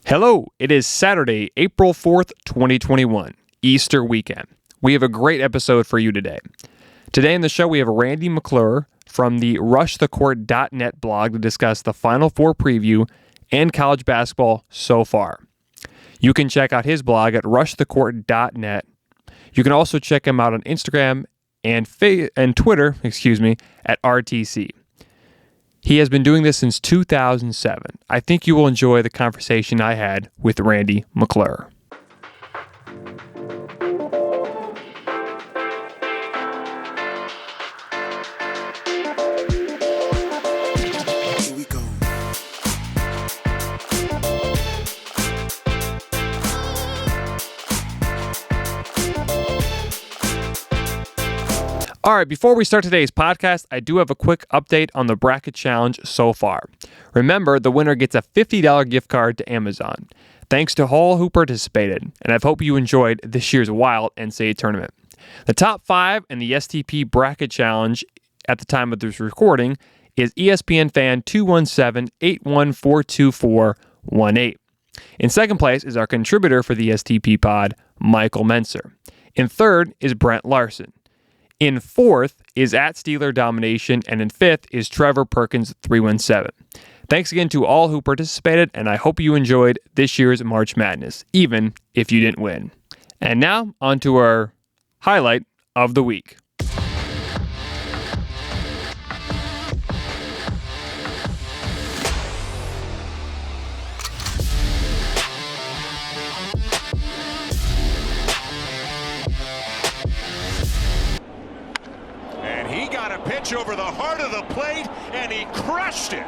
Hello, it is Saturday, April 4th, 2021, Easter weekend. We have a great episode for you today. Today in the show, we have Randy McClure from the rushthecourt.net blog to discuss the Final Four preview and college basketball so far. You can check out his blog at rushthecourt.net. You can also check him out on Instagram and Twitter, at RTC. He has been doing this since 2007. I think you will enjoy the conversation I had with Randy McClure. Here we go. All right, before we start today's podcast, I do have a quick update on the bracket challenge so far. Remember, the winner gets a $50 gift card to Amazon. Thanks to all who participated, and I hope you enjoyed this year's wild NCAA tournament. The top 5 in the STP bracket challenge at the time of this recording is ESPN fan 217-8142418. In second place is our contributor for the STP pod, Michael Menser. In third is Brent Larson. In fourth is at Steeler Domination, and in fifth is Trevor Perkins 317. Thanks again to all who participated, and I hope you enjoyed this year's March Madness, even if you didn't win. And now, on to our highlight of the week. Over the heart of the plate, and he crushed it.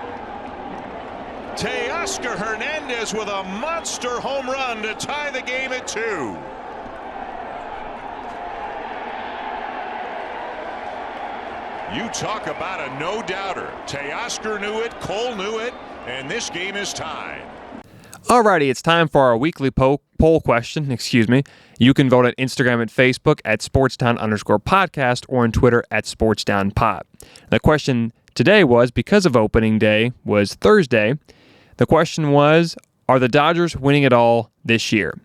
Teoscar Hernandez with a monster home run to tie the game at 2. You talk about a no-doubter. Teoscar knew it, Cole knew it, and this game is tied. Alrighty, it's time for our weekly poll question. You can vote at Instagram and Facebook at Sportstown_podcast or on Twitter at SportsdownPod. The question today was, because of opening day was Thursday, the question was, are the Dodgers winning it all this year?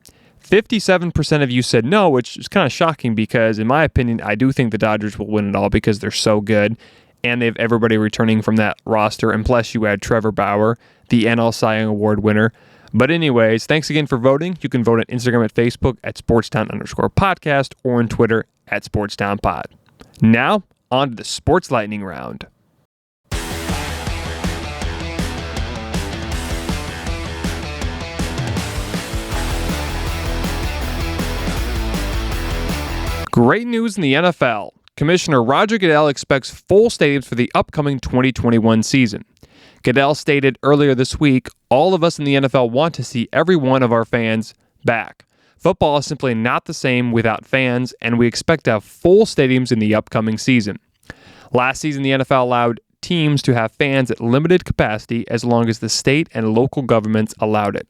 57% of you said no, which is kind of shocking because, in my opinion, I do think the Dodgers will win it all because they're so good and they have everybody returning from that roster. And plus, you add Trevor Bauer, the NL Cy Young Award winner. But anyways, thanks again for voting. You can vote on Instagram and Facebook at Sportstown_podcast or on Twitter at SportsTownPod. Now, on to the Sports Lightning Round. Great news in the NFL. Commissioner Roger Goodell expects full stadiums for the upcoming 2021 season. Goodell stated earlier this week, all of us in the NFL want to see every one of our fans back. Football is simply not the same without fans, and we expect to have full stadiums in the upcoming season. Last season, the NFL allowed teams to have fans at limited capacity as long as the state and local governments allowed it.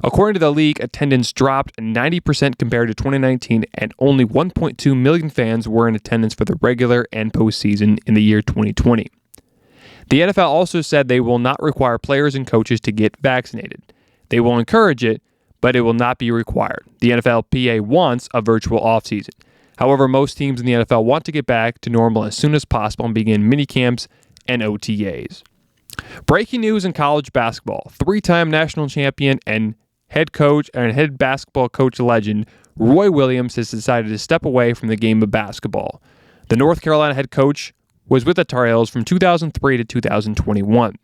According to the league, attendance dropped 90% compared to 2019, and only 1.2 million fans were in attendance for the regular and postseason in the year 2020. The NFL also said they will not require players and coaches to get vaccinated. They will encourage it, but it will not be required. The NFLPA wants a virtual offseason. However, most teams in the NFL want to get back to normal as soon as possible and begin minicamps and OTAs. Breaking news in college basketball. 3-time national champion and head basketball coach legend Roy Williams has decided to step away from the game of basketball. The North Carolina head coach was with the Tar Heels from 2003 to 2021.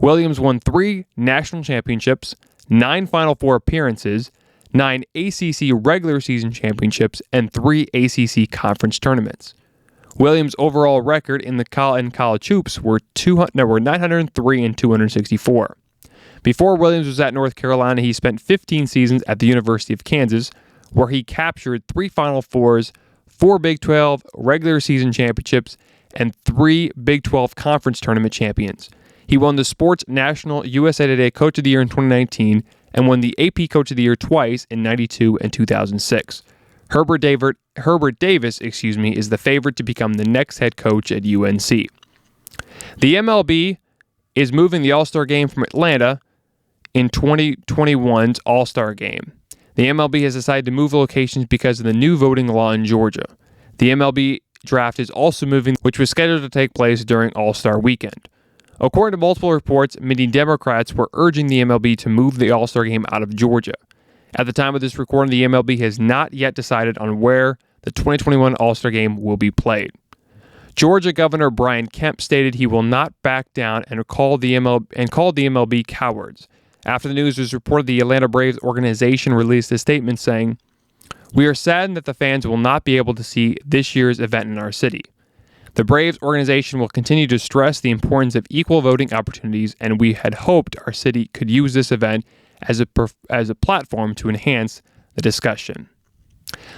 Williams won 3 national championships, 9 Final Four appearances, 9 ACC regular season championships, and 3 ACC conference tournaments. Williams' overall record in college hoops were 903 and 264. Before Williams was at North Carolina, he spent 15 seasons at the University of Kansas, where he captured 3 Final Fours, 4 Big 12 regular season championships, and 3 Big 12 Conference Tournament champions. He won the Sports National USA Today Coach of the Year in 2019 and won the AP Coach of the Year twice in 92 and 2006. Herbert Davis, is the favorite to become the next head coach at UNC. The MLB is moving the All-Star Game from Atlanta in 2021's All-Star Game. The MLB has decided to move locations because of the new voting law in Georgia. The MLB draft is also moving, which was scheduled to take place during All-Star Weekend. According to multiple reports, many Democrats were urging the MLB to move the All-Star Game out of Georgia. At the time of this recording, the MLB has not yet decided on where the 2021 All-Star Game will be played. Georgia Governor Brian Kemp stated he will not back down and called the MLB cowards. After the news was reported, the Atlanta Braves organization released a statement saying, "We are saddened that the fans will not be able to see this year's event in our city. The Braves organization will continue to stress the importance of equal voting opportunities, and we had hoped our city could use this event as a platform to enhance the discussion."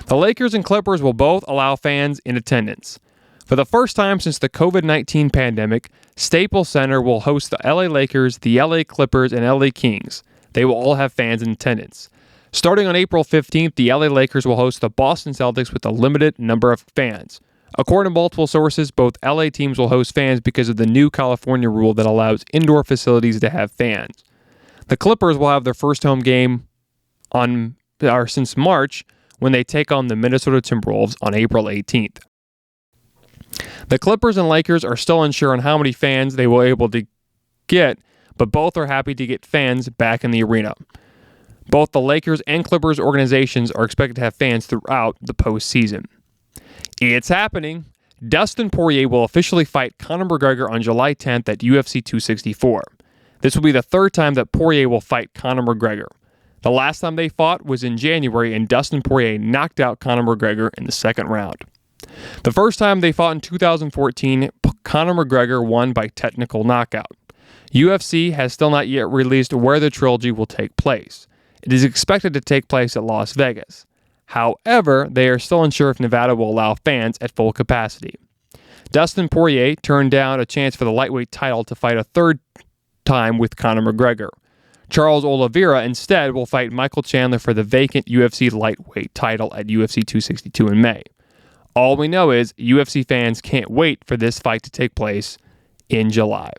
The Lakers and Clippers will both allow fans in attendance. For the first time since the COVID-19 pandemic, Staples Center will host the LA Lakers, the LA Clippers, and LA Kings. They will all have fans in attendance. Starting on April 15th, the LA Lakers will host the Boston Celtics with a limited number of fans. According to multiple sources, both LA teams will host fans because of the new California rule that allows indoor facilities to have fans. The Clippers will have their first home game since March when they take on the Minnesota Timberwolves on April 18th. The Clippers and Lakers are still unsure on how many fans they will be able to get, but both are happy to get fans back in the arena. Both the Lakers and Clippers organizations are expected to have fans throughout the postseason. It's happening. Dustin Poirier will officially fight Conor McGregor on July 10th at UFC 264. This will be the third time that Poirier will fight Conor McGregor. The last time they fought was in January, and Dustin Poirier knocked out Conor McGregor in the second round. The first time they fought in 2014, Conor McGregor won by technical knockout. UFC has still not yet released where the trilogy will take place. It is expected to take place at Las Vegas. However, they are still unsure if Nevada will allow fans at full capacity. Dustin Poirier turned down a chance for the lightweight title to fight a third time with Conor McGregor. Charles Oliveira instead will fight Michael Chandler for the vacant UFC lightweight title at UFC 262 in May. All we know is UFC fans can't wait for this fight to take place in July.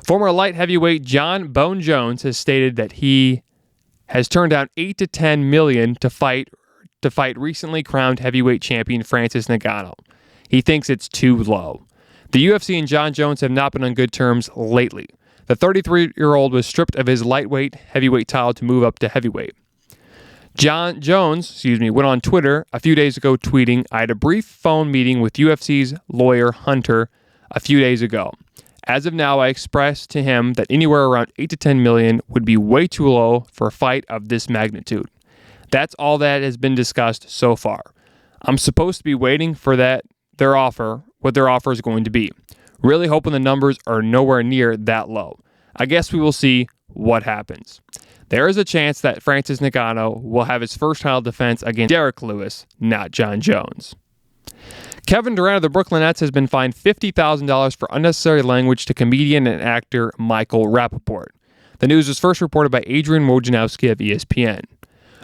Former light heavyweight John Bone Jones has stated that he has turned down $8 to $10 million to fight recently crowned heavyweight champion Francis Ngannou. He thinks it's too low. The UFC and John Jones have not been on good terms lately. The 33-year-old was stripped of his heavyweight title to move up to heavyweight. John Jones, went on Twitter a few days ago tweeting, "I had a brief phone meeting with UFC's lawyer Hunter a few days ago. As of now, I expressed to him that anywhere around $8 to $10 million would be way too low for a fight of this magnitude. That's all that has been discussed so far. I'm supposed to be waiting for what their offer is going to be. Really hoping the numbers are nowhere near that low. I guess we will see what happens." There is a chance that Francis Ngannou will have his first title defense against Derek Lewis, not John Jones. Kevin Durant of the Brooklyn Nets has been fined $50,000 for unnecessary language to comedian and actor Michael Rappaport. The news was first reported by Adrian Wojnarowski of ESPN.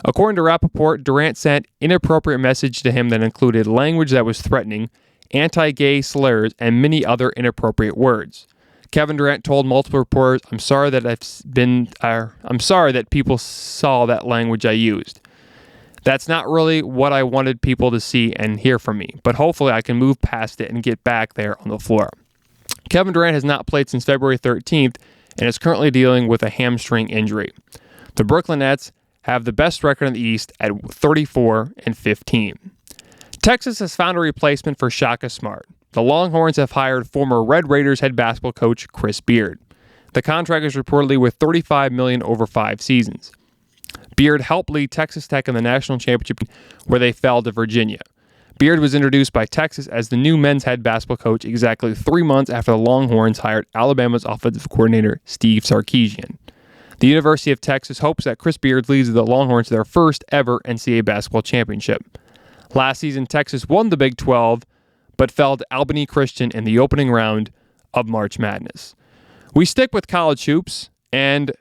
According to Rappaport, Durant sent inappropriate message to him that included language that was threatening, anti-gay slurs, and many other inappropriate words. Kevin Durant told multiple reporters, I'm sorry that people saw that language I used. That's not really what I wanted people to see and hear from me, but hopefully I can move past it and get back there on the floor." Kevin Durant has not played since February 13th and is currently dealing with a hamstring injury. The Brooklyn Nets have the best record in the East at 34-15. Texas has found a replacement for Shaka Smart. The Longhorns have hired former Red Raiders head basketball coach Chris Beard. The contract is reportedly worth $35 million over 5 seasons. Beard helped lead Texas Tech in the national championship where they fell to Virginia. Beard was introduced by Texas as the new men's head basketball coach exactly 3 months after the Longhorns hired Alabama's offensive coordinator Steve Sarkisian. The University of Texas hopes that Chris Beard leads the Longhorns to their first ever NCAA basketball championship. Last season, Texas won the Big 12, but fell to Albany Christian in the opening round of March Madness. We stick with college hoops, and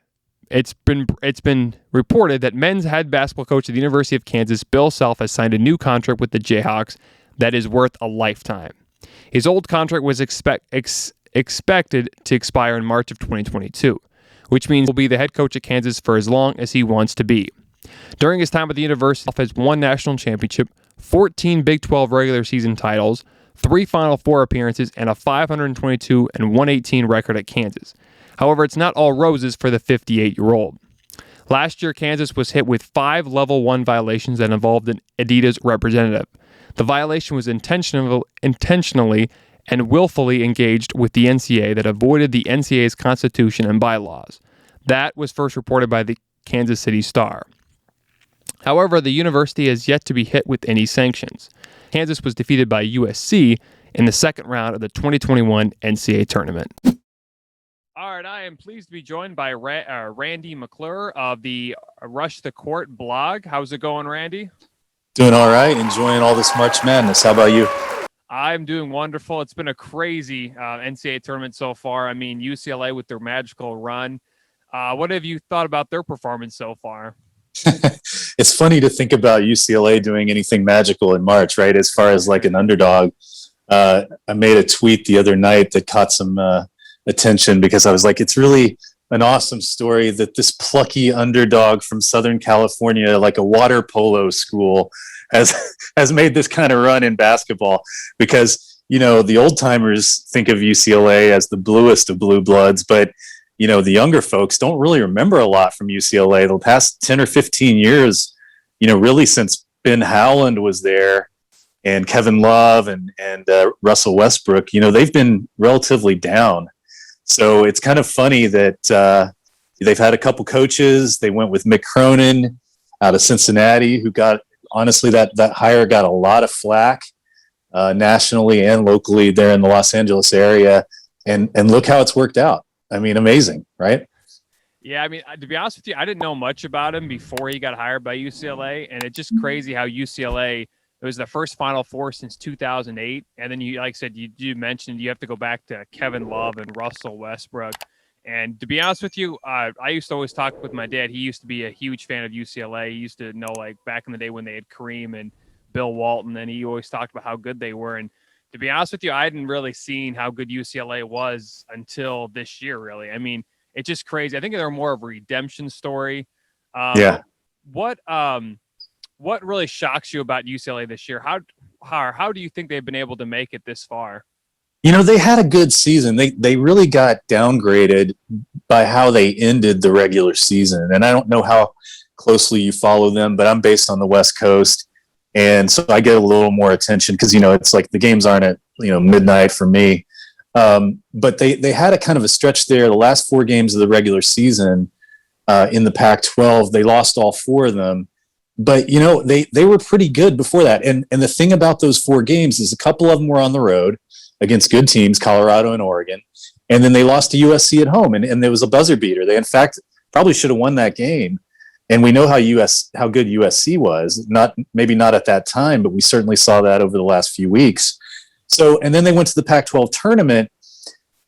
it's been reported that men's head basketball coach at the University of Kansas, Bill Self, has signed a new contract with the Jayhawks that is worth a lifetime. His old contract was expected to expire in March of 2022. which means he'll be the head coach at Kansas for as long as he wants to be. During his time at the university, he has 1 national championship, 14 Big 12 regular season titles, 3 Final Four appearances, and a 522 and 118 record at Kansas. However, it's not all roses for the 58-year-old. Last year, Kansas was hit with 5 Level 1 violations that involved an Adidas representative. The violation was intentionally and willfully engaged with the NCAA that avoided the NCAA's constitution and bylaws. That was first reported by the Kansas City Star. However, the university has yet to be hit with any sanctions. Kansas was defeated by USC in the second round of the 2021 NCAA tournament. All right, I am pleased to be joined by Randy McClure of the Rush the Court blog. How's it going, Randy? Doing all right. Enjoying all this March Madness. How about you? I'm doing wonderful. It's been a crazy NCAA tournament so far. I mean, UCLA with their magical run. What have you thought about their performance so far? It's funny to think about UCLA doing anything magical in March, right? As far as like an underdog. I made a tweet the other night that caught some attention because I was like, it's really an awesome story that this plucky underdog from Southern California, like a water polo school, has made this kind of run in basketball. Because, you know, the old timers think of UCLA as the bluest of blue bloods, but you know, the younger folks don't really remember a lot from UCLA. The past 10 or 15 years, you know, really since Ben Howland was there and Kevin Love and Russell Westbrook, you know, they've been relatively down. So it's kind of funny that they've had a couple coaches. They went with Mick Cronin out of Cincinnati, who got, honestly, that hire got a lot of flack nationally and locally there in the Los Angeles area. And look how it's worked out. I mean, amazing, right? Yeah, I mean, to be honest with you, I didn't know much about him before he got hired by UCLA, and it's just crazy how UCLA, it was the first Final Four since 2008, and then you, like I said, you mentioned you have to go back to Kevin Love and Russell Westbrook, and to be honest with you, I used to always talk with my dad. He used to be a huge fan of UCLA. He used to know, like, back in the day when they had Kareem and Bill Walton, and he always talked about how good they were, and to be honest with you, I hadn't really seen how good UCLA was until this year, really. I mean, it's just crazy. I think they're more of a redemption story. Yeah. What really shocks you about UCLA this year? How do you think they've been able to make it this far? You know, they had a good season. They really got downgraded by how they ended the regular season. And I don't know how closely you follow them, but I'm based on the West Coast. And so I get a little more attention because, you know, it's like the games aren't at, you know, midnight for me. But they had a kind of a stretch there. The last 4 games of the regular season in the Pac-12, they lost all 4 of them. But, you know, they were pretty good before that. And the thing about those 4 games is a couple of them were on the road against good teams, Colorado and Oregon. And then they lost to USC at home. And there was a buzzer beater. They, in fact, probably should have won that game. And we know how good USC was, maybe not at that time, but we certainly saw that over the last few weeks. So, and then they went to the Pac-12 tournament,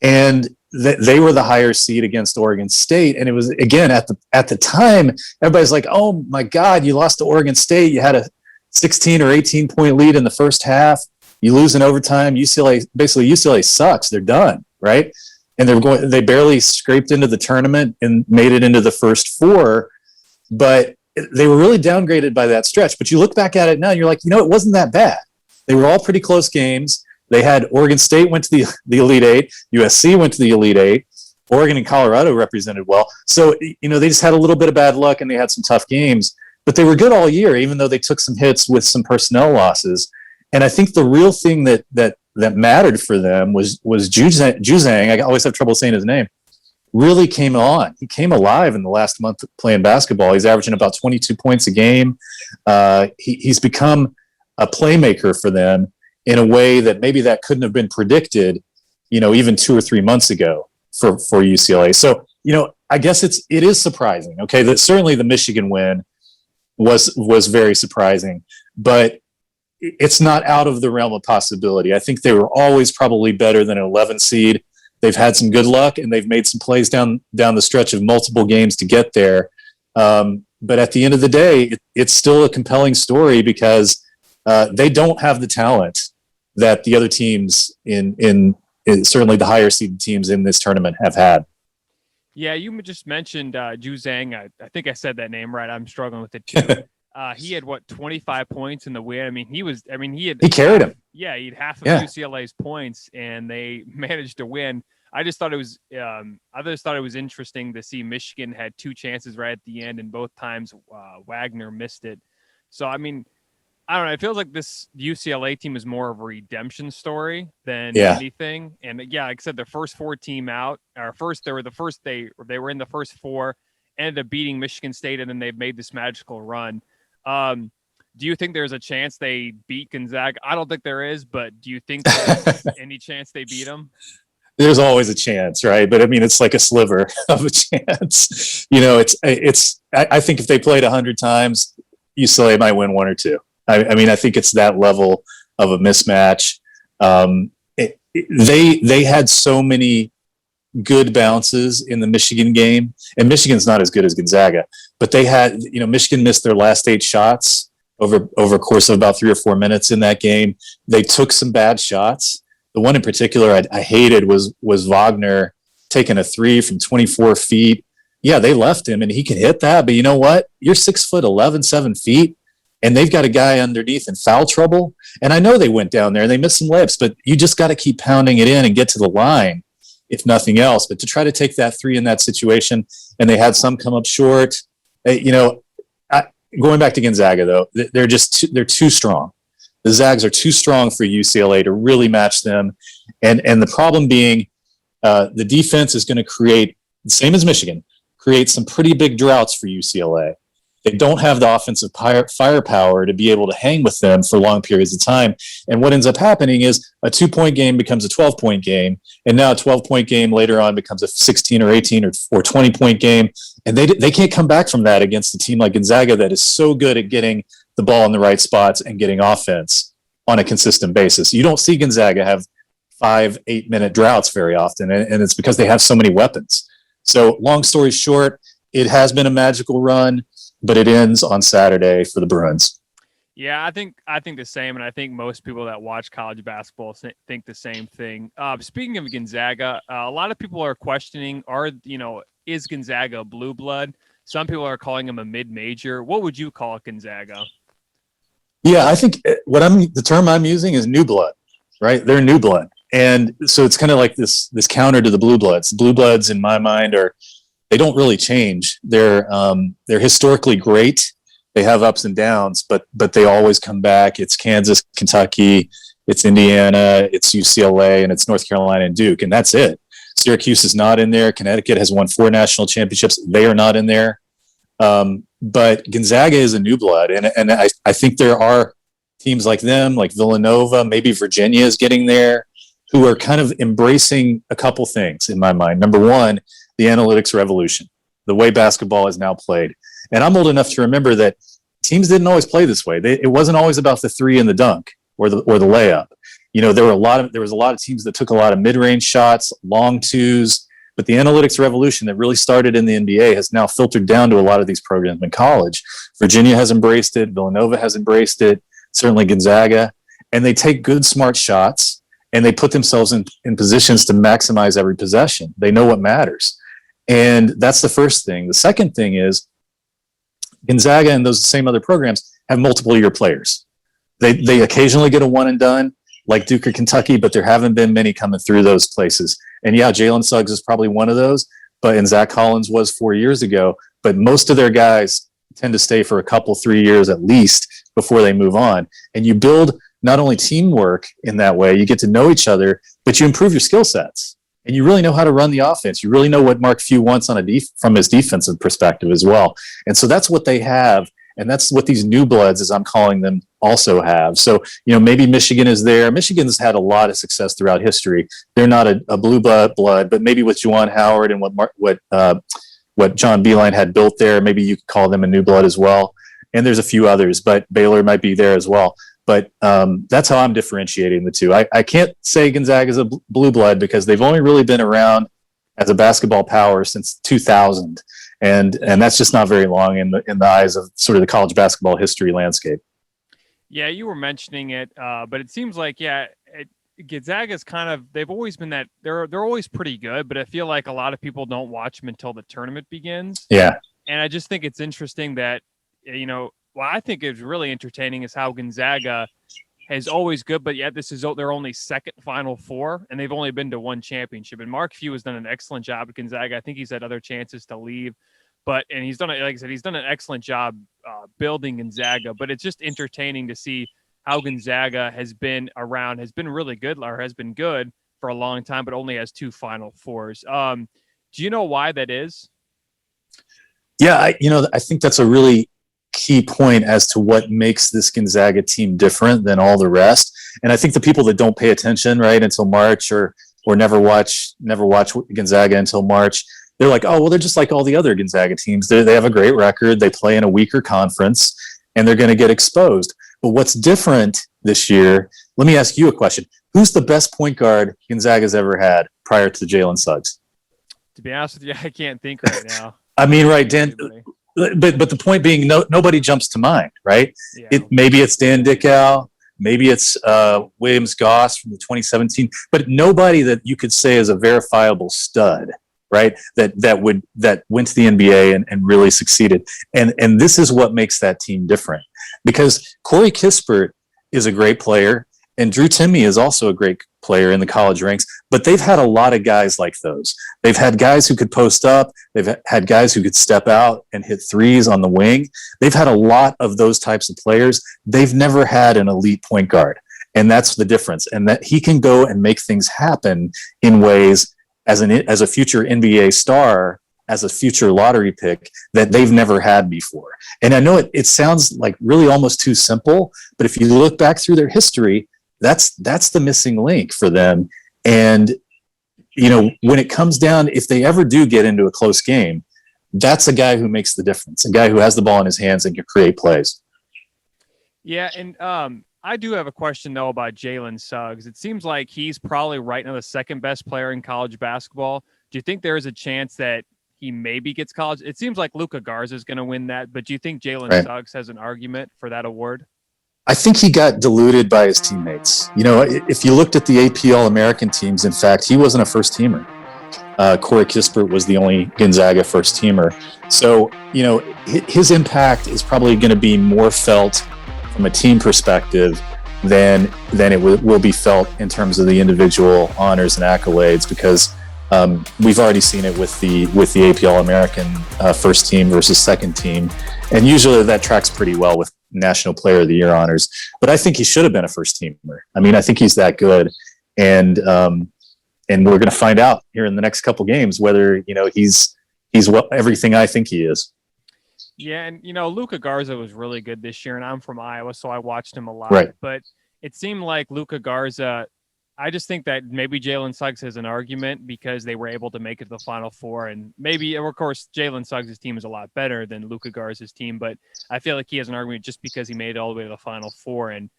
and they were the higher seed against Oregon State. And it was, again, at the time, everybody's like, oh my God, you lost to Oregon State. You had a 16 or 18 point lead in the first half. You lose in overtime. UCLA sucks. They're done, right? And they barely scraped into the tournament and made it into the first 4. But they were really downgraded by that stretch. But you look back at it now and you're like, you know, it wasn't that bad. They were all pretty close games. They had Oregon State went to the Elite Eight. USC went to the Elite Eight. Oregon and Colorado represented well. So, you know, they just had a little bit of bad luck and they had some tough games. But they were good all year, even though they took some hits with some personnel losses. And I think the real thing that mattered for them was Juzang. I always have trouble saying his name. Really came on. He came alive in the last month playing basketball. He's averaging about 22 points a game. He's become a playmaker for them in a way that maybe that couldn't have been predicted, you know, even 2 or 3 months ago for UCLA. So, you know, I guess it is surprising. Okay, that certainly the Michigan win was very surprising, but it's not out of the realm of possibility. I think they were always probably better than an 11 seed. They've had some good luck, and they've made some plays down the stretch of multiple games to get there. But at the end of the day, it's still a compelling story because they don't have the talent that the other teams in certainly the higher seeded teams in this tournament have had. Yeah, you just mentioned Ju Zhang. I think I said that name right. I'm struggling with it too. He had 25 points in the win. I mean, he had He carried him. Yeah, he had half of Yeah. UCLA's points, and they managed to win. I just thought it was interesting to see Michigan had two chances right at the end, and both times Wagner missed it. So I mean, I don't know. It feels like this UCLA team is more of a redemption story than Yeah. anything. And yeah, like I said, the first four team out, or first they were in the first four, ended up beating Michigan State, and then they've made this magical run. Do you think there's a chance they beat Gonzaga? I don't think there is, but do you think there's any chance they beat them? There's always a chance, right? But I mean, it's like a sliver of a chance. I think if they played 100 times, UCLA might win one or two. I mean, I think it's that level of a mismatch. They had so many good bounces in the Michigan game, and Michigan's not as good as Gonzaga, but they had, Michigan missed their last 8 shots over a course of about 3 or 4 minutes in that game. They took some bad shots. The one in particular I hated was Wagner taking a 3 from 24 feet. Yeah, they left him, and he can hit that, but you know what? You're 6'11", 7 feet, and they've got a guy underneath in foul trouble. And I know they went down there and they missed some layups, but you just got to keep pounding it in and get to the line, if nothing else. But to try to take that 3 in that situation, and they had some come up short. Going back to Gonzaga though, they're too strong. The Zags are too strong for UCLA to really match them, and the problem being, the defense is going to create, same as Michigan, create some pretty big droughts for UCLA. They don't have the offensive firepower to be able to hang with them for long periods of time. And what ends up happening is a 2-point game becomes a 12-point game. And now a 12-point game later on becomes a 16 or 18 or 20-point game. And they can't come back from that against a team like Gonzaga that is so good at getting the ball in the right spots and getting offense on a consistent basis. You don't see Gonzaga have 5-8 minute droughts very often. And it's because they have so many weapons. So long story short, it has been a magical run, but it ends on Saturday for the Bruins. Yeah, I think the same, and I think most people that watch college basketball think the same thing. Speaking of Gonzaga, a lot of people are questioning: is Gonzaga a blue blood? Some people are calling him a mid-major. What would you call Gonzaga? Yeah, I think the term I'm using is new blood, right? They're new blood, and so it's kind of like this counter to the blue bloods. Blue bloods, in my mind, they don't really change. They're historically great. They have ups and downs, but they always come back. It's Kansas, Kentucky, it's Indiana, it's UCLA, and it's North Carolina and Duke, and that's it. Syracuse is not in there. Connecticut has won 4 national championships. They are not in there. But Gonzaga is a new blood, and I think there are teams like them, like Villanova, maybe Virginia is getting there, who are kind of embracing a couple things in my mind. Number one, the analytics revolution, the way basketball is now played. And I'm old enough to remember that teams didn't always play this way. It wasn't always about the 3 and the dunk or the layup. There was a lot of teams that took a lot of mid-range shots, long twos, but the analytics revolution that really started in the NBA has now filtered down to a lot of these programs in college. Virginia has embraced it. Villanova has embraced it. Certainly Gonzaga. And they take good, smart shots, and they put themselves in positions to maximize every possession. They know what matters. And that's the first thing. The second thing is Gonzaga and those same other programs have multiple year players. They occasionally get a one and done like Duke or Kentucky, but there haven't been many coming through those places. And yeah, Jalen Suggs is probably one of those, and Zach Collins was 4 years ago, but most of their guys tend to stay for a couple, 3 years at least before they move on. And you build not only teamwork in that way, you get to know each other, but you improve your skill sets. And you really know how to run the offense. You really know what Mark Few wants from his defensive perspective as well. And so that's what they have. And that's what these new bloods, as I'm calling them, also have. So, maybe Michigan is there. Michigan's had a lot of success throughout history. They're not a blue blood, but maybe with Juwan Howard and what John Beilein had built there, maybe you could call them a new blood as well. And there's a few others, but Baylor might be there as well. But that's how I'm differentiating the two. I can't say Gonzaga is a blue blood because they've only really been around as a basketball power since 2000. And that's just not very long in the eyes of sort of the college basketball history landscape. Yeah, you were mentioning it, but it seems like, Gonzaga's they've always been that they're always pretty good, but I feel like a lot of people don't watch them until the tournament begins. Yeah. And I just think it's interesting that, what I think is really entertaining is how Gonzaga is always good, but yet this is their only second Final Four, and they've only been to one championship. And Mark Few has done an excellent job at Gonzaga. I think he's had other chances to leave, and he's done it. Like I said, he's done an excellent job building Gonzaga. But it's just entertaining to see how Gonzaga has been around, has been really good, or has been good for a long time, but only has two Final Fours. Do you know why that is? Yeah, I think that's a really key point as to what makes this Gonzaga team different than all the rest. And I think the people that don't pay attention right until March or never watch Gonzaga until March, they're like, oh, well, they're just like all the other Gonzaga teams. They have a great record. They play in a weaker conference, and they're going to get exposed. But what's different this year, let me ask you a question. Who's the best point guard Gonzaga's ever had prior to Jalen Suggs? To be honest with you, I can't think right now. I mean, right, Dan, but the point being, nobody jumps to mind, right? Yeah. Maybe it's Dan Dickow, maybe it's Williams Goss from the 2017, but nobody that you could say is a verifiable stud, right? That went to the NBA and really succeeded. And this is what makes that team different, because Corey Kispert is a great player, and Drew Timme is also a great player in the college ranks, but they've had a lot of guys like those. They've had guys who could post up. They've had guys who could step out and hit threes on the wing. They've had a lot of those types of players. They've never had an elite point guard, and that's the difference. And that he can go and make things happen in ways as a future NBA star, as a future lottery pick, that they've never had before. And I know it sounds like really almost too simple, but if you look back through their history, that's the missing link for them. And, when it comes down, if they ever do get into a close game, that's a guy who makes the difference, a guy who has the ball in his hands and can create plays. Yeah, and I do have a question, though, about Jalen Suggs. It seems like he's probably right now the second best player in college basketball. Do you think there is a chance that he maybe gets college? It seems like Luka Garza is going to win that, but do you think Jalen Suggs has an argument for that award? I think he got diluted by his teammates. If you looked at the AP All-American teams, in fact, he wasn't a first-teamer. Corey Kispert was the only Gonzaga first-teamer. So, his impact is probably going to be more felt from a team perspective than it will be felt in terms of the individual honors and accolades, because we've already seen it with the AP All-American first team versus second team, and usually that tracks pretty well with National Player of the Year honors. But I think he should have been a first teamer. I mean, I think he's that good, and we're going to find out here in the next couple games whether he's everything I think he is. Yeah, and Luka Garza was really good this year, and I'm from Iowa, so I watched him a lot. Right. But it seemed like Luka Garza, I just think that maybe Jalen Suggs has an argument because they were able to make it to the Final Four. And maybe, of course, Jalen Suggs' team is a lot better than Luka Garza's team, but I feel like he has an argument just because he made it all the way to the Final Four. And,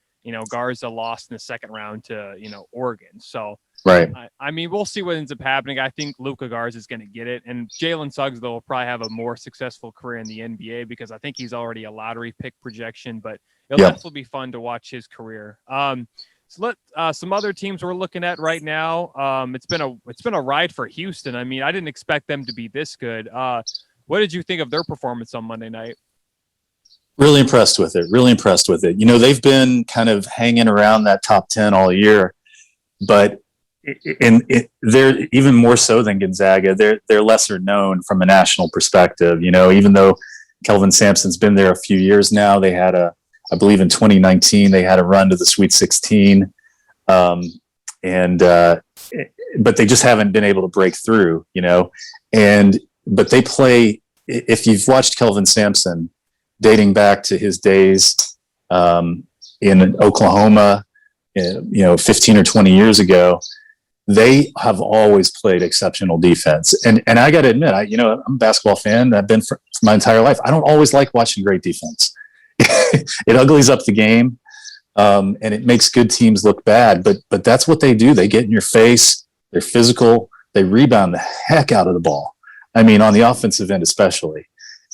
Garza lost in the second round to, Oregon. So, right. I mean, we'll see what ends up happening. I think Luka Garza is going to get it. And Jalen Suggs, though, will probably have a more successful career in the NBA because I think he's already a lottery pick projection, but it'll definitely be fun to watch his career. So some other teams we're looking at right now. It's been a ride for Houston. I mean, I didn't expect them to be this good. What did you think of their performance on Monday night? Really impressed with it. They've been kind of hanging around that top 10 all year, but they're even more so than Gonzaga. They're lesser known from a national perspective. Even though Kelvin Sampson's been there a few years now, they had I believe in 2019, they had a run to the Sweet 16, but they just haven't been able to break through, but they play, if you've watched Kelvin Sampson, dating back to his days in Oklahoma, 15 or 20 years ago, they have always played exceptional defense. And I got to admit, I'm a basketball fan. I've been for my entire life. I don't always like watching great defense. It uglies up the game, and it makes good teams look bad. But that's what they do. They get in your face. They're physical. They rebound the heck out of the ball. I mean, on the offensive end especially.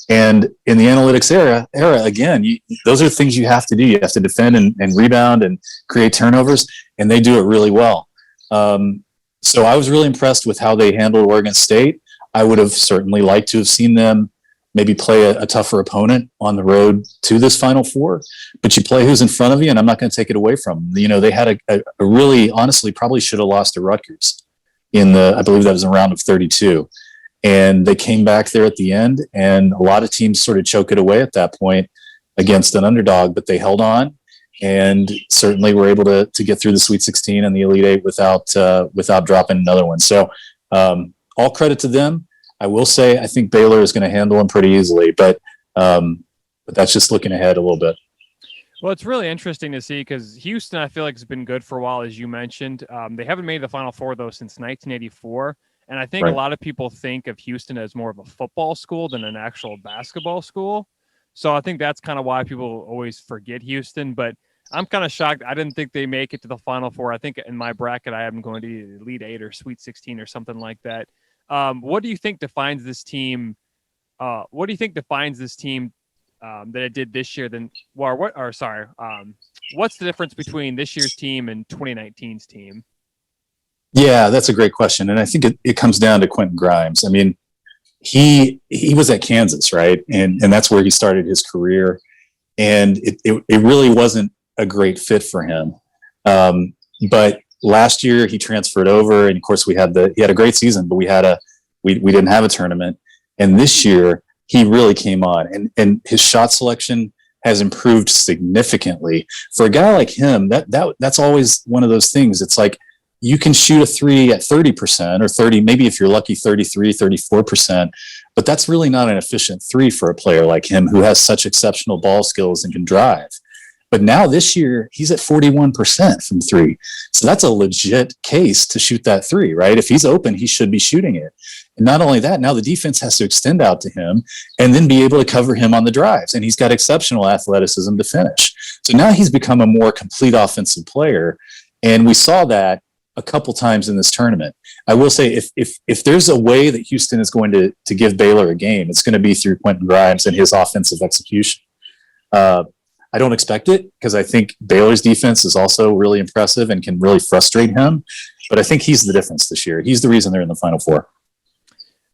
And in the analytics era again, those are things you have to do. You have to defend and rebound and create turnovers, and they do it really well. So I was really impressed with how they handled Oregon State. I would have certainly liked to have seen them maybe play a tougher opponent on the road to this Final Four, but you play who's in front of you, and I'm not going to take it away from them. They had a really, honestly, probably should have lost to Rutgers I believe that was a round of 32. And they came back there at the end, and a lot of teams sort of choke it away at that point against an underdog, but they held on and certainly were able to get through the Sweet 16 and the Elite Eight without dropping another one. So all credit to them. I will say I think Baylor is going to handle them pretty easily, but that's just looking ahead a little bit. Well, it's really interesting to see because Houston, I feel like, has been good for a while, as you mentioned. They haven't made the Final Four, though, since 1984. And I think Right. a lot of people think of Houston as more of a football school than an actual basketball school. So I think that's kind of why people always forget Houston. But I'm kind of shocked. I didn't think they make it to the Final Four. I think in my bracket, I have them going to either Elite Eight or Sweet 16 or something like that. What do you think defines this team? What do you think defines this team that it did this year? What's the difference between this year's team and 2019's team? Yeah, that's a great question. And I think it comes down to Quentin Grimes. I mean, he was at Kansas, right? And that's where he started his career. And it really wasn't a great fit for him. But last year he transferred over, and of course he had a great season, but we didn't have a tournament. And this year he really came on, and his shot selection has improved significantly. For a guy like him, that's always one of those things. It's like, you can shoot a three at 30% or 30, maybe if you're lucky, 33, 34%, but that's really not an efficient three for a player like him who has such exceptional ball skills and can drive. But now this year, he's at 41% from three. So that's a legit case to shoot that three, right? If he's open, he should be shooting it. And not only that, now the defense has to extend out to him and then be able to cover him on the drives. And he's got exceptional athleticism to finish. So now he's become a more complete offensive player. And we saw that a couple times in this tournament. I will say if there's a way that Houston is going to give Baylor a game, it's going to be through Quentin Grimes and his offensive execution. I don't expect it because I think Baylor's defense is also really impressive and can really frustrate him. But I think he's the difference this year. He's the reason they're in the Final Four.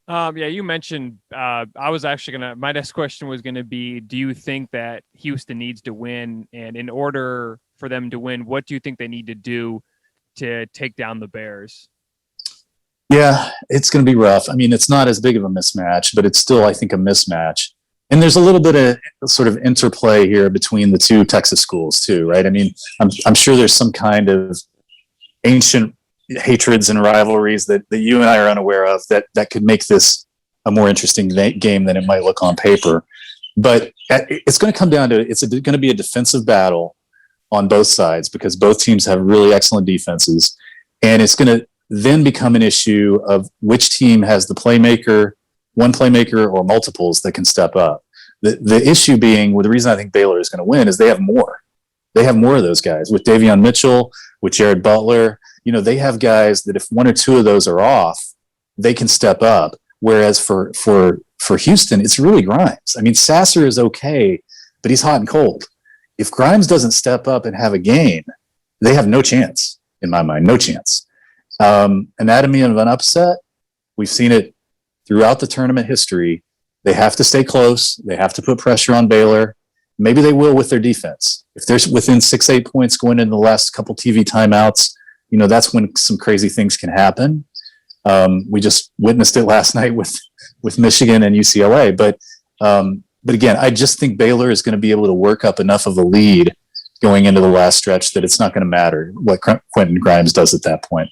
Yeah, you mentioned, my next question was going to be, do you think that Houston needs to win? And in order for them to win, what do you think they need to do to take down the Bears? Yeah, it's going to be rough. I mean, it's not as big of a mismatch, but it's still, I think, a mismatch. And there's a little bit of sort of interplay here between the two Texas schools too, right? I mean, I'm sure there's some kind of ancient hatreds and rivalries that you and I are unaware of that could make this a more interesting game than it might look on paper. But it's going to come down to, it's going to be a defensive battle on both sides because both teams have really excellent defenses. And it's going to then become an issue of which team has one playmaker or multiples that can step up. The issue being, the reason I think Baylor is going to win is they have more. They have more of those guys with Davion Mitchell, with Jared Butler. They have guys that if one or two of those are off, they can step up. Whereas for Houston, it's really Grimes. I mean, Sasser is okay, but he's hot and cold. If Grimes doesn't step up and have a game, they have no chance, in my mind, no chance. Anatomy of an upset, we've seen it throughout the tournament history. They have to stay close. They have to put pressure on Baylor. Maybe they will with their defense. If they're within 6-8 points going into the last couple TV timeouts, that's when some crazy things can happen. We just witnessed it last night with Michigan and UCLA. But again, I just think Baylor is going to be able to work up enough of a lead going into the last stretch that it's not going to matter what Quentin Grimes does at that point.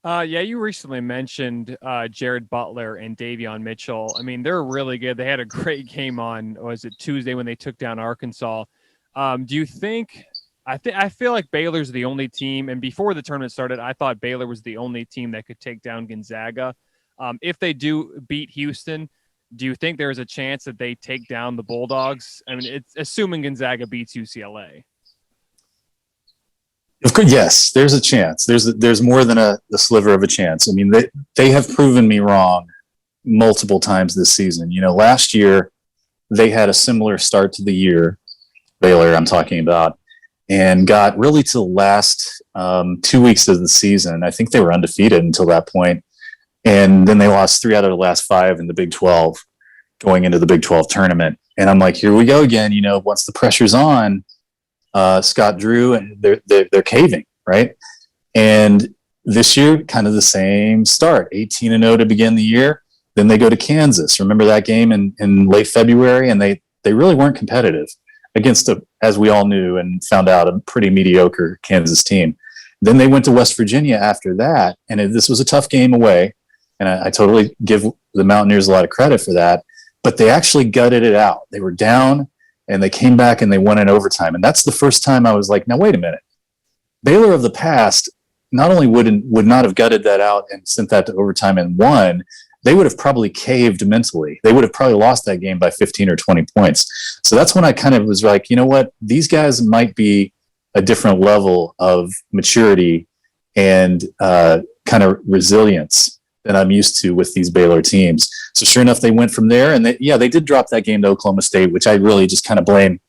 You recently mentioned Jared Butler and Davion Mitchell. I mean, they're really good. They had a great game on, was it Tuesday when they took down Arkansas? Do you think – I feel like Baylor's the only team, and before the tournament started, I thought Baylor was the only team that could take down Gonzaga. If they do beat Houston, do you think there's a chance that they take down the Bulldogs? I mean, it's assuming Gonzaga beats UCLA. Of course, yes, there's a chance. There's more than a sliver of a chance. I mean, they have proven me wrong multiple times this season. Last year they had a similar start to the year, Baylor I'm talking about, and got really to the last 2 weeks of the season. I think they were undefeated until that point. And then they lost 3 out of the last 5 in the Big 12 going into the Big 12 tournament. And I'm like, here we go again. Once the pressure's on, Scott Drew, and they're caving, right? And this year, kind of the same start, 18-0 to begin the year. Then they go to Kansas. Remember that game in late February? And they really weren't competitive against, as we all knew and found out, a pretty mediocre Kansas team. Then they went to West Virginia after that, and this was a tough game away. And I totally give the Mountaineers a lot of credit for that. But they actually gutted it out. They were down, and they came back, and they won in overtime. And that's the first time I was like, now, wait a minute. Baylor of the past not only would not have gutted that out and sent that to overtime and won, they would have probably caved mentally. They would have probably lost that game by 15 or 20 points. So that's when I kind of was like, you know what? These guys might be a different level of maturity and kind of resilience than I'm used to with these Baylor teams. So sure enough, they went from there, and they did drop that game to Oklahoma State, which I really just kind of blame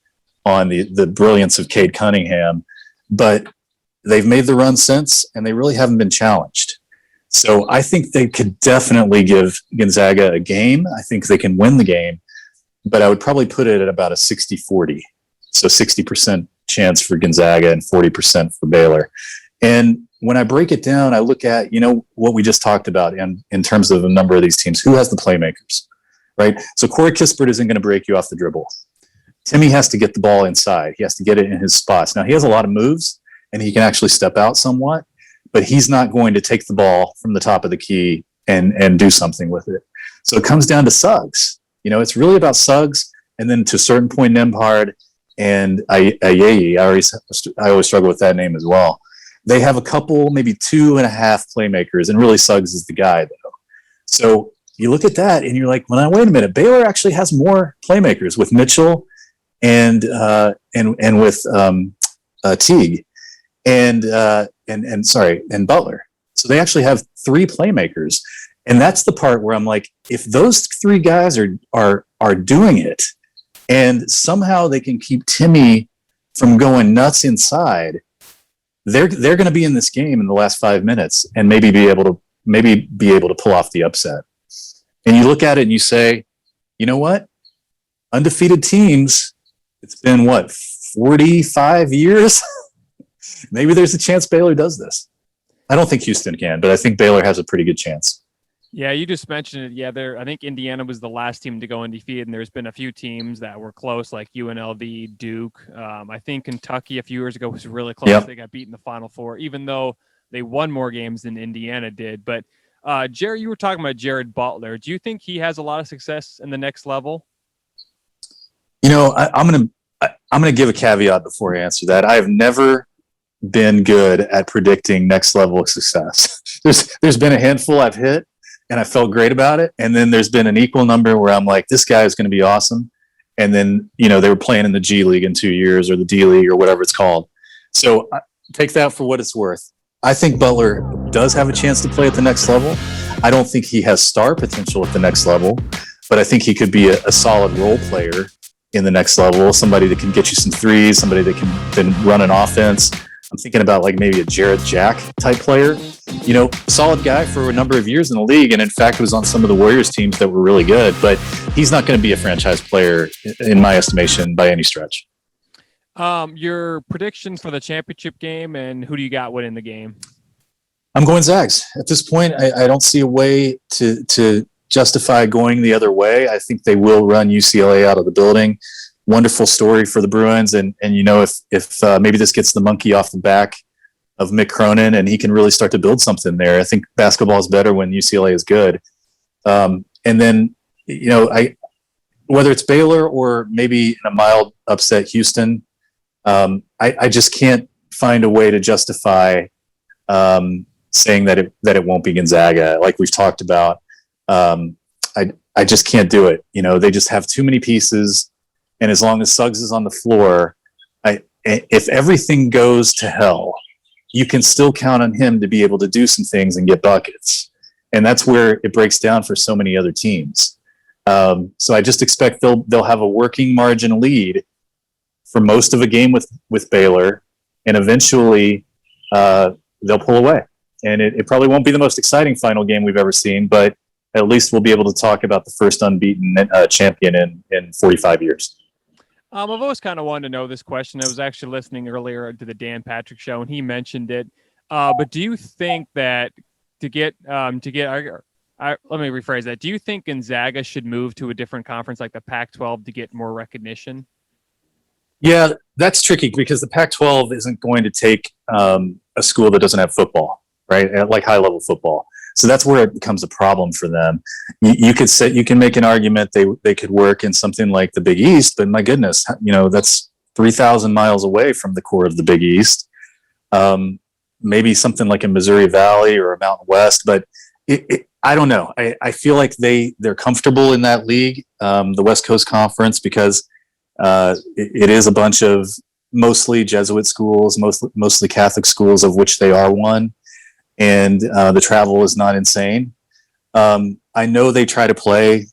on the brilliance of Cade Cunningham. But they've made the run since, and they really haven't been challenged. So I think they could definitely give Gonzaga a game. I think they can win the game, but I would probably put it at about a 60-40. So 60% chance for Gonzaga and 40% for Baylor. And when I break it down, I look at, what we just talked about in terms of a number of these teams. Who has the playmakers, right? So Corey Kispert isn't going to break you off the dribble. Timmy has to get the ball inside. He has to get it in his spots. Now, he has a lot of moves, and he can actually step out somewhat, but he's not going to take the ball from the top of the key and do something with it. So it comes down to Suggs. It's really about Suggs, and then to a certain point, Nembhard and Ayayi. I always struggle with that name as well. They have a couple, maybe 2.5 playmakers, and really Suggs is the guy, though. So you look at that, and you're like, well, now, wait a minute. Baylor actually has more playmakers with Mitchell and with Teague and Butler. So they actually have 3 playmakers, and that's the part where I'm like, if those 3 guys are doing it, and somehow they can keep Timmy from going nuts inside, they're going to be in this game in the last 5 minutes and maybe be able to pull off the upset. And you look at it and you say, you know what? Undefeated teams, it's been 45 years? Maybe there's a chance Baylor does this. I don't think Houston can, but I think Baylor has a pretty good chance. Yeah, you just mentioned it. Yeah, I think Indiana was the last team to go undefeated, and there's been a few teams that were close, like UNLV, Duke. I think Kentucky a few years ago was really close. Yep. They got beat in the Final Four, even though they won more games than Indiana did. But Jerry, you were talking about Jared Butler. Do you think he has a lot of success in the next level? I'm gonna give a caveat before I answer that. I have never been good at predicting next level of success. There's been a handful I've hit, and I felt great about it. And then there's been an equal number where I'm like, this guy is going to be awesome. And then, they were playing in the G League in 2 years, or the D League, or whatever it's called. So take that for what it's worth. I think Butler does have a chance to play at the next level. I don't think he has star potential at the next level, but I think he could be a solid role player in the next level, somebody that can get you some threes, somebody that can run an offense. I'm thinking about like maybe a Jarrett Jack type player, solid guy for a number of years in the league. And in fact, was on some of the Warriors teams that were really good, but he's not going to be a franchise player in my estimation by any stretch. Your prediction for the championship game, and who do you got winning the game? I'm going Zags. At this point, I don't see a way to justify going the other way. I think they will run UCLA out of the building. Wonderful story for the Bruins, and if maybe this gets the monkey off the back of Mick Cronin, and he can really start to build something there. I think basketball is better when UCLA is good. And then whether it's Baylor or maybe in a mild upset Houston, I just can't find a way to justify saying that it won't be Gonzaga, like we've talked about. I just can't do it. They just have too many pieces. And as long as Suggs is on the floor, if everything goes to hell, you can still count on him to be able to do some things and get buckets. And that's where it breaks down for so many other teams. So I just expect they'll have a working margin lead for most of a game with Baylor, and eventually they'll pull away. And it probably won't be the most exciting final game we've ever seen, but at least we'll be able to talk about the first unbeaten champion in 45 years. I've always kind of wanted to know this question. I was actually listening earlier to the Dan Patrick Show, and he mentioned it. But do you think that let me rephrase that. Do you think Gonzaga should move to a different conference like the Pac-12 to get more recognition? Yeah, that's tricky because the Pac-12 isn't going to take a school that doesn't have football, right? Like high-level football. So that's where it becomes a problem for them. You can make an argument they could work in something like the Big East, but my goodness, that's 3,000 miles away from the core of the Big East. Maybe something like a Missouri Valley or a Mountain West, but I don't know. I feel like they're comfortable in that league, the West Coast Conference, because it is a bunch of mostly Jesuit schools, mostly Catholic schools, of which they are one. And the travel is not insane. I know they try to play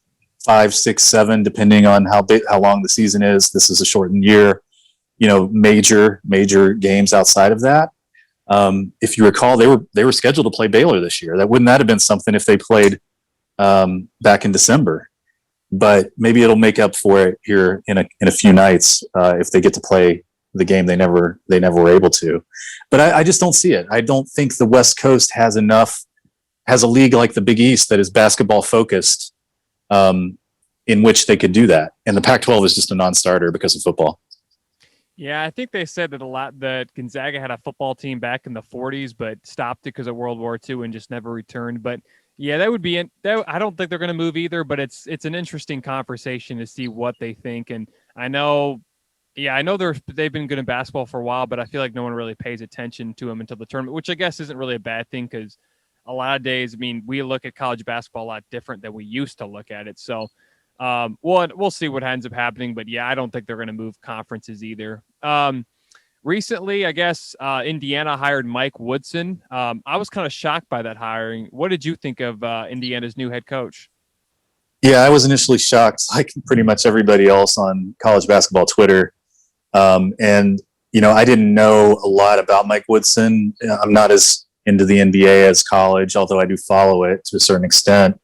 5, 6, 7, depending on how long the season is. This is a shortened year, major games outside of that. If you recall, they were scheduled to play Baylor this year. Wouldn't that have been something if they played back in December? But maybe it'll make up for it here in a few nights if they get to play the game they never were able to. But I just don't see it. I don't think the West Coast has a league like the Big East that is basketball focused, in which they could do that. And the Pac-12 is just a non-starter because of football. Yeah, I think they said that Gonzaga had a football team back in the 40s, but stopped it because of World War II and just never returned. But yeah, that would be I don't think they're going to move either, but it's an interesting conversation to see what they think. And I know they've been good in basketball for a while, but I feel like no one really pays attention to them until the tournament, which I guess isn't really a bad thing because a lot of days, we look at college basketball a lot different than we used to look at it. So we'll see what ends up happening. But yeah, I don't think they're going to move conferences either. Recently, I guess Indiana hired Mike Woodson. I was kind of shocked by that hiring. What did you think of Indiana's new head coach? Yeah, I was initially shocked, like pretty much everybody else on college basketball Twitter. And I didn't know a lot about Mike Woodson. I'm not as into the NBA as college, although I do follow it to a certain extent.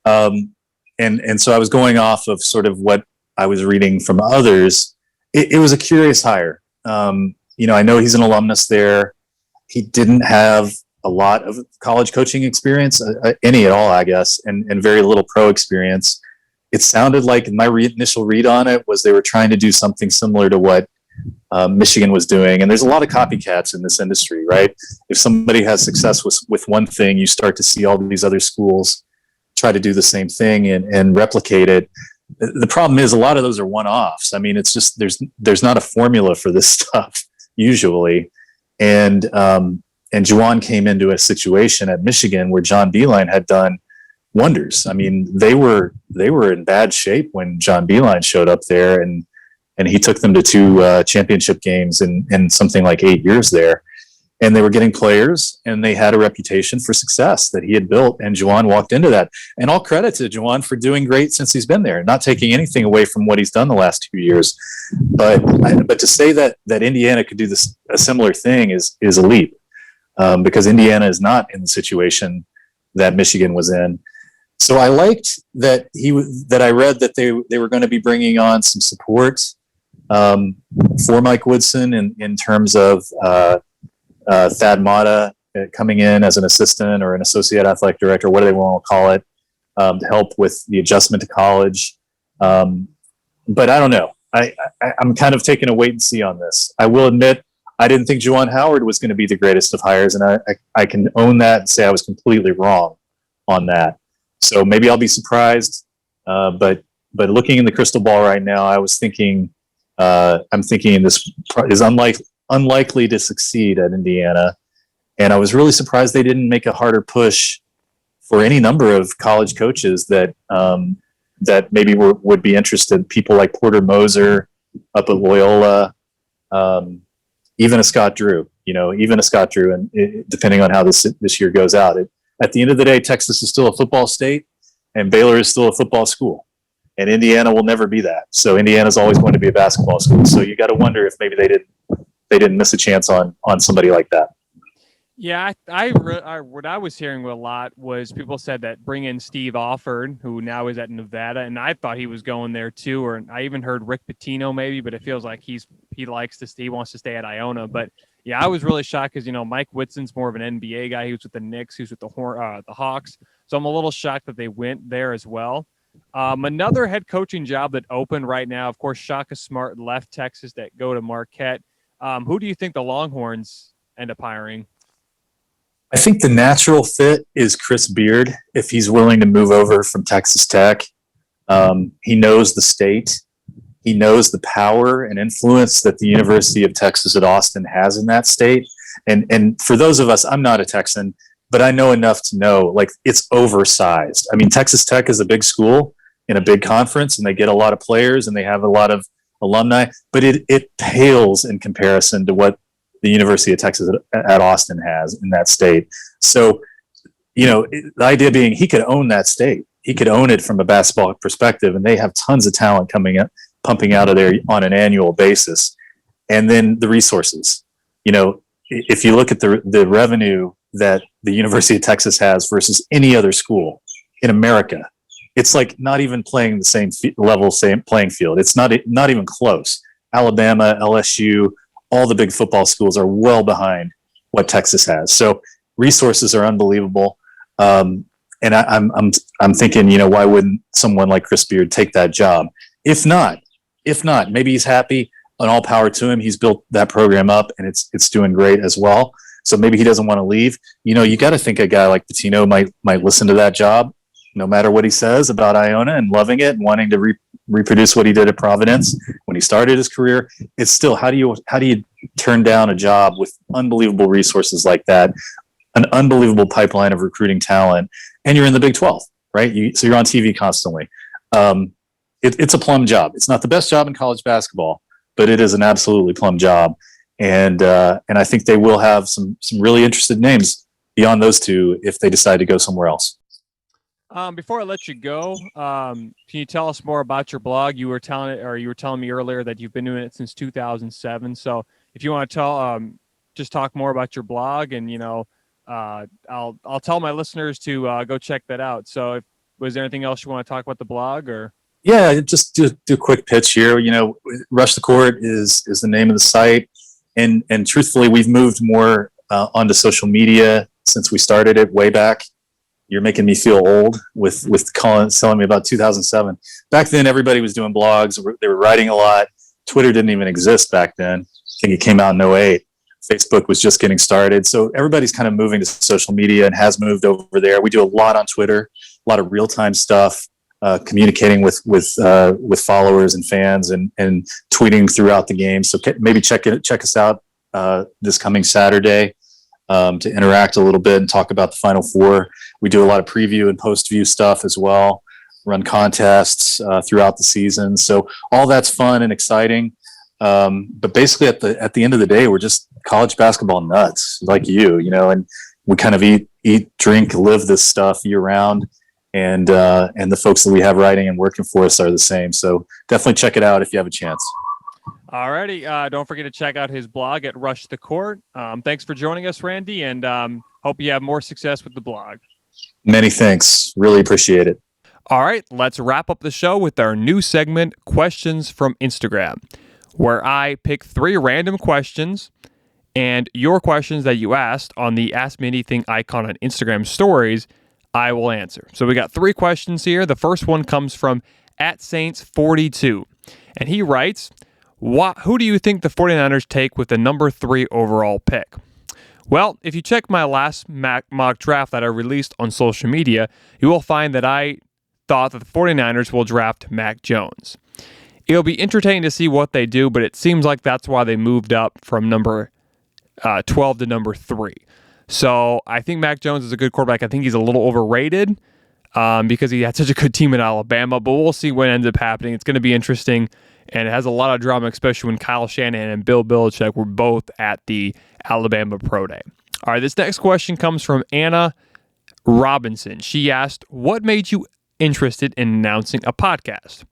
And so I was going off of sort of what I was reading from others. It was a curious hire. I know he's an alumnus there. He didn't have a lot of college coaching experience, any at all, I guess, and very little pro experience. It sounded like my initial read on it was they were trying to do something similar to what Michigan was doing. And there's a lot of copycats in this industry, right? If somebody has success with one thing, you start to see all these other schools try to do the same thing and replicate it. The problem is a lot of those are one-offs. It's just there's not a formula for this stuff usually. And Juwan came into a situation at Michigan where John Beilein had done wonders. They were in bad shape when John Beilein showed up there, and he took them to 2 championship games in something like 8 years there. And they were getting players, and they had a reputation for success that he had built, and Juwan walked into that. And all credit to Juwan for doing great since he's been there, not taking anything away from what he's done the last 2 years. But to say that Indiana could do a similar thing is a leap, because Indiana is not in the situation that Michigan was in. So I liked that I read that they were going to be bringing on some support for Mike Woodson in terms of Thad Matta coming in as an assistant or an associate athletic director, whatever they want to call it, to help with the adjustment to college. But I don't know. I'm kind of taking a wait and see on this. I will admit I didn't think Juwan Howard was going to be the greatest of hires, and I can own that and say I was completely wrong on that. So maybe I'll be surprised. But looking in the crystal ball right now, I was thinking I'm thinking this is unlikely to succeed at Indiana. And I was really surprised they didn't make a harder push for any number of college coaches that maybe would be interested. People like Porter Moser up at Loyola, even a Scott Drew, and depending on how this year goes out, At the end of the day, Texas is still a football state, and Baylor is still a football school. And Indiana will never be that. So Indiana's always going to be a basketball school. So you got to wonder if maybe they didn't miss a chance on somebody like that. Yeah, what I was hearing a lot was people said that bring in Steve Alford, who now is at Nevada, and I thought he was going there too. Or I even heard Rick Pitino maybe, but it feels like he wants to stay at Iona. But yeah, I was really shocked because Mike Whitson's more of an NBA guy. He was with the Knicks, he was with the Hawks. So I'm a little shocked that they went there as well. Another head coaching job that opened right now, of course, Shaka Smart left Texas to go to Marquette. Who do you think the Longhorns end up hiring? I think the natural fit is Chris Beard if he's willing to move over from Texas Tech. He knows the state. He knows the power and influence that the University of Texas at Austin has in that state. And for those of us, I'm not a Texan, but I know enough to know like it's oversized. I mean, Texas Tech is a big school in a big conference, and they get a lot of players and they have a lot of alumni, but it pales in comparison to what the University of Texas at Austin has in that state. So, the idea being he could own that state. He could own it from a basketball perspective, and they have tons of talent pumping out of there on an annual basis. And then the resources. If you look at the revenue that the University of Texas has versus any other school in America, it's like not even playing the same same playing field. It's not even close. Alabama, LSU, all the big football schools are well behind what Texas has. So resources are unbelievable. And I'm thinking, why wouldn't someone like Chris Beard take that job? If not, maybe he's happy and all power to him. He's built that program up and it's doing great as well. So maybe he doesn't want to leave. You got to think a guy like Pitino might listen to that job, no matter what he says about Iona, and loving it and wanting to reproduce what he did at Providence when he started his career. It's still, how do you turn down a job with unbelievable resources like that, an unbelievable pipeline of recruiting talent, and you're in the Big 12, right? So you're on TV constantly. It's a plum job. It's not the best job in college basketball, but it is an absolutely plum job. And I think they will have some really interested names beyond those two if they decide to go somewhere else. Before I let you go, can you tell us more about your blog? You were telling me earlier that you've been doing it since 2007. So if you want to just talk more about your blog, and I'll tell my listeners to go check that out. So, was there anything else you want to talk about the blog, or? Yeah, just do a quick pitch here. Rush the Court is the name of the site, and truthfully, we've moved more onto social media since we started it way back. You're making me feel old with telling me about 2007. Back then, everybody was doing blogs. They were writing a lot. Twitter didn't even exist back then. I think it came out in 2008. Facebook was just getting started. So everybody's kind of moving to social media and has moved over there. We do a lot on Twitter, a lot of real-time stuff, communicating with followers and fans and tweeting throughout the game. So maybe check us out this coming Saturday. To interact a little bit and talk about the Final Four. We do a lot of preview and post-view stuff as well, run contests throughout the season. So all that's fun and exciting. But basically at the end of the day, we're just college basketball nuts like and we kind of eat, drink, live this stuff year round. And the folks that we have writing and working for us are the same. So definitely check it out if you have a chance. Alrighty. Don't forget to check out his blog at Rush the Court. Thanks for joining us, Randy, and hope you have more success with the blog. Many thanks. Really appreciate it. All right, let's wrap up the show with our new segment, Questions from Instagram, where I pick 3 random questions, and your questions that you asked on the Ask Me Anything icon on Instagram stories, I will answer. So we got 3 questions here. The first one comes from @Saints42, and he writes, who do you think the 49ers take with the number 3 overall pick? Well, if you check my last mock draft that I released on social media, you will find that I thought that the 49ers will draft Mac Jones. It'll be entertaining to see what they do, but it seems like that's why they moved up from number 12 to number 3. So I think Mac Jones is a good quarterback. I think he's a little overrated because he had such a good team in Alabama, but we'll see what ends up happening. It's going to be interesting. And it has a lot of drama, especially when Kyle Shanahan and Bill Belichick were both at the Alabama Pro Day. All right, this next question comes from Anna Robinson. She asked, what made you interested in announcing a podcast?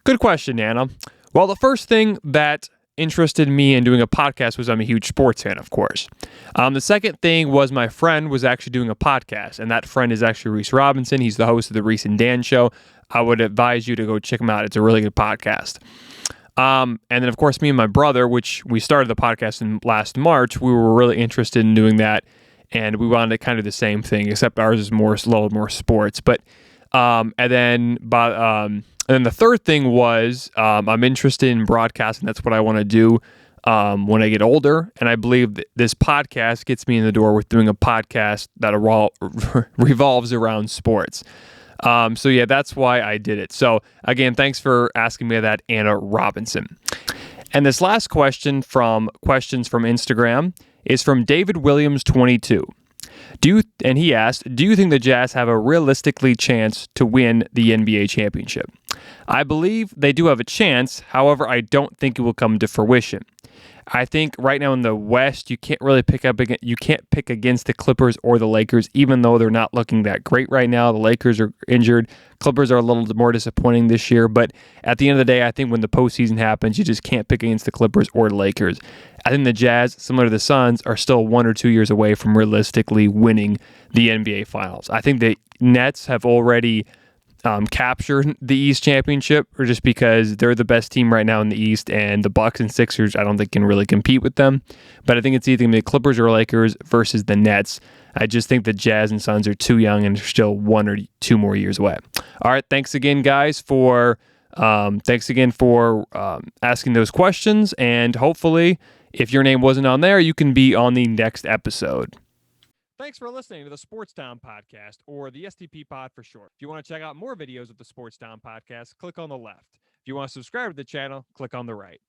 Good question, Anna. Well, the first thing that interested me in doing a podcast was I'm a huge sports fan, of course. The second thing was my friend was actually doing a podcast, and that friend is actually Reese Robinson. He's the host of the Reese and Dan Show. I would advise you to go check him out. It's a really good podcast. And then, of course, me and my brother, which we started the podcast in last March, we were really interested in doing that, and we wanted kind of the same thing, except ours is a little more sports. But and then the third thing was I'm interested in broadcasting. That's what I want to do when I get older, and I believe that this podcast gets me in the door with doing a podcast that revolves around sports. So yeah, that's why I did it. So again, thanks for asking me that, Anna Robinson. And this last question from questions from Instagram is from David Williams 22. And he asked, do you think the Jazz have a realistically chance to win the NBA championship? I believe they do have a chance. However, I don't think it will come to fruition. I think right now in the West, you can't pick against the Clippers or the Lakers, even though they're not looking that great right now. The Lakers are injured. Clippers are a little more disappointing this year. But at the end of the day, I think when the postseason happens, you just can't pick against the Clippers or the Lakers. I think the Jazz, similar to the Suns, are still 1 or 2 years away from realistically winning the NBA Finals. I think the Nets have already captured the East Championship, or just because they're the best team right now in the East, and the Bucks and Sixers I don't think can really compete with them. But I think it's either going to be Clippers or Lakers versus the Nets. I just think the Jazz and Suns are too young and still 1 or 2 more years away. All right, thanks again, guys, for asking those questions, and hopefully, if your name wasn't on there, you can be on the next episode. Thanks for listening to the Sports Town Podcast, or the STP Pod for short. If you want to check out more videos of the Sports Town Podcast, click on the left. If you want to subscribe to the channel, click on the right.